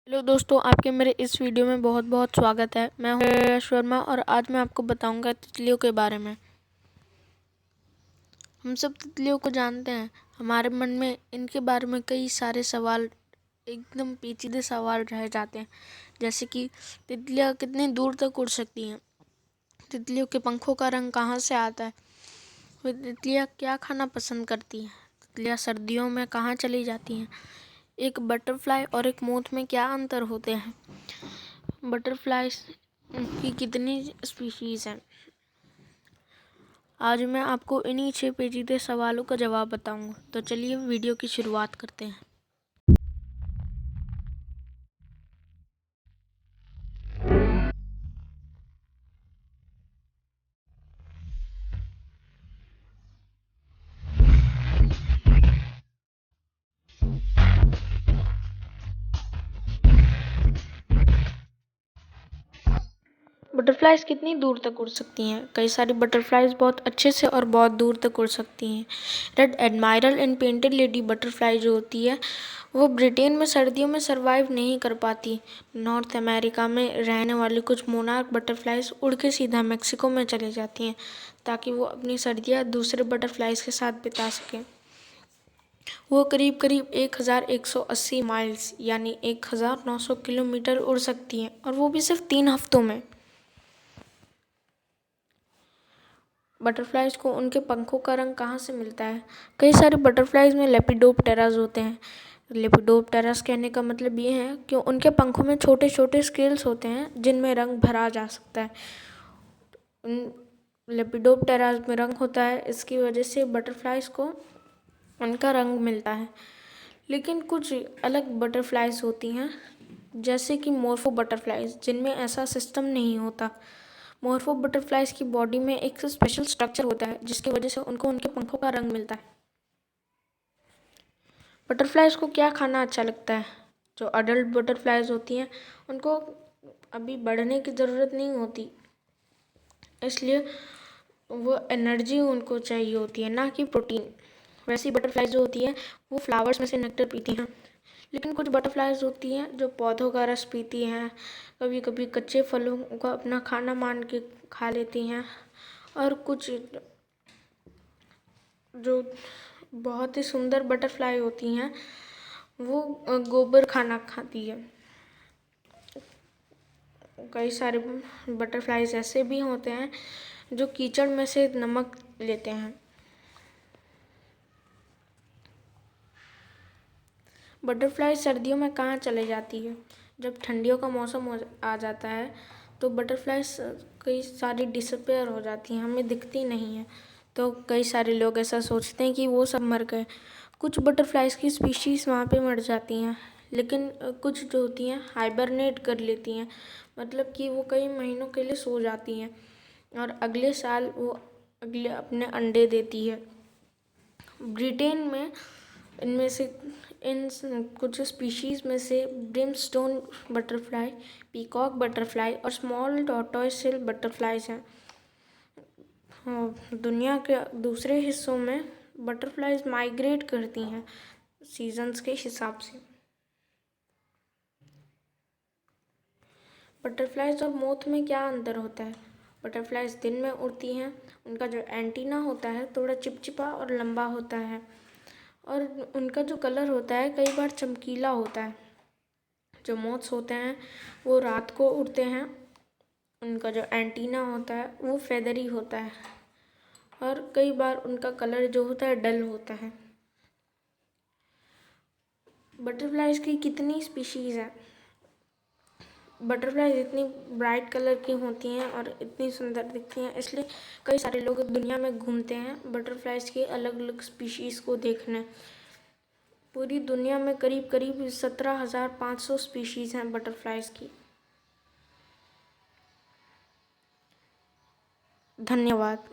Hello दोस्तों, आपके मेरे इस वीडियो में बहुत बहुत स्वागत है। मैं हूं यश वर्मा और आज मैं आपको बताऊंगा तितलियों के बारे में। हम सब तितलियों को जानते हैं। हमारे मन में इनके बारे में कई सारे सवाल, एकदम पेचीदे सवाल रह जाते हैं। जैसे कि तितलियां कितनी दूर तक उड़ सकती हैं, तितलियों के पंखों का रंग कहाँ से आता है, वे तितलियां क्या खाना पसंद करती हैं, तितलियां सर्दियों में कहाँ चली जाती हैं, एक बटरफ्लाई और एक मोथ में क्या अंतर होते हैं, बटरफ्लाइज की कितनी स्पीशीज़ हैं। आज मैं आपको इन्हीं 6 पेचीदे सवालों का जवाब बताऊंगा। तो चलिए वीडियो की शुरुआत करते हैं। बटरफ्लाइज कितनी दूर तक उड़ सकती हैं? कई सारी बटरफ्लाइज बहुत अच्छे से और बहुत दूर तक उड़ सकती हैं। Red admiral and painted lady butterfly जो होती है, वो ब्रिटेन में सर्दियों में सरवाइव नहीं कर पाती। नॉर्थ अमेरिका में रहने वाली कुछ मोनार्क बटरफ्लाइज उड़ के सीधा मेक्सिको में चली जाती हैं ताकि वो अपनी सर्दियाँ दूसरे बटरफ्लाइज के साथ बिता सकें। वो करीब करीब 1180 माइल्स यानी 1900 किलोमीटर उड़ सकती हैं, और वो भी सिर्फ 3 हफ्तों में। बटरफ्लाइज को उनके पंखों का रंग कहाँ से मिलता है? कई सारे बटरफ्लाइज में लेपिडोप्टेरास होते हैं। लेपिडोप्टेरास कहने का मतलब ये है कि उनके पंखों में छोटे छोटे स्केल्स होते हैं जिनमें रंग भरा जा सकता है। उन लेपिडोप्टेरास में रंग होता है, इसकी वजह से बटरफ्लाइज को उनका रंग मिलता है। लेकिन कुछ अलग बटरफ्लाइज होती हैं जैसे कि मोर्फो बटरफ्लाइज, जिनमें ऐसा सिस्टम नहीं होता। मोर्फो बटरफ्लाइज की बॉडी में एक स्पेशल स्ट्रक्चर होता है जिसकी वजह से उनको उनके पंखों का रंग मिलता है। बटरफ्लाइज को क्या खाना अच्छा लगता है? जो अडल्ट बटरफ्लाइज होती हैं उनको अभी बढ़ने की ज़रूरत नहीं होती, इसलिए वो एनर्जी उनको चाहिए होती है, ना कि प्रोटीन। वैसी बटरफ्लाइज जो होती हैं वो फ्लावर्स में से नेक्टर पीती हैं। लेकिन कुछ बटरफ्लाइज होती हैं जो पौधों का रस पीती हैं, कभी कभी कच्चे फलों को अपना खाना मान के खा लेती हैं, और कुछ जो बहुत ही सुंदर बटरफ्लाई होती हैं वो गोबर खाना खाती है। कई सारे बटरफ्लाइज ऐसे भी होते हैं जो कीचड़ में से नमक लेते हैं। बटरफ्लाई सर्दियों में कहाँ चले जाती है? जब ठंडियों का मौसम आ जाता है तो बटरफ्लाइज कई सारी डिसअपेयर हो जाती हैं, हमें दिखती नहीं है। तो कई सारे लोग ऐसा सोचते हैं कि वो सब मर गए। कुछ बटरफ्लाइज की स्पीशीज़ वहाँ पे मर जाती हैं, लेकिन कुछ जो होती हैं हाइबरनेट कर लेती हैं, मतलब कि वो कई महीनों के लिए सो जाती हैं और अगले साल वो अगले अपने अंडे देती है। ब्रिटेन में इनमें से इन कुछ स्पीशीज़ में से ब्रिमस्टोन बटरफ्लाई, पीकॉक बटरफ्लाई और स्मॉल टॉर्टोइस बटरफ्लाइज हैं। दुनिया के दूसरे हिस्सों में बटरफ्लाइज माइग्रेट करती हैं सीजन्स के हिसाब से। बटरफ्लाइज और मोथ में क्या अंतर होता है? बटरफ्लाइज दिन में उड़ती हैं, उनका जो एंटीना होता है थोड़ा चिपचिपा और लंबा होता है, और उनका जो कलर होता है कई बार चमकीला होता है। जो मोथ्स होते हैं वो रात को उड़ते हैं, उनका जो एंटीना होता है वो फेदरी होता है, और कई बार उनका कलर जो होता है डल होता है। बटरफ्लाइज की कितनी स्पीशीज़ हैं? बटरफ्लाइज इतनी ब्राइट कलर की होती हैं और इतनी सुंदर दिखती हैं, इसलिए कई सारे लोग दुनिया में घूमते हैं बटरफ्लाइज की अलग अलग स्पीशीज़ को देखने। पूरी दुनिया में करीब करीब 17,500 स्पीशीज़ हैं बटरफ्लाइज की। धन्यवाद।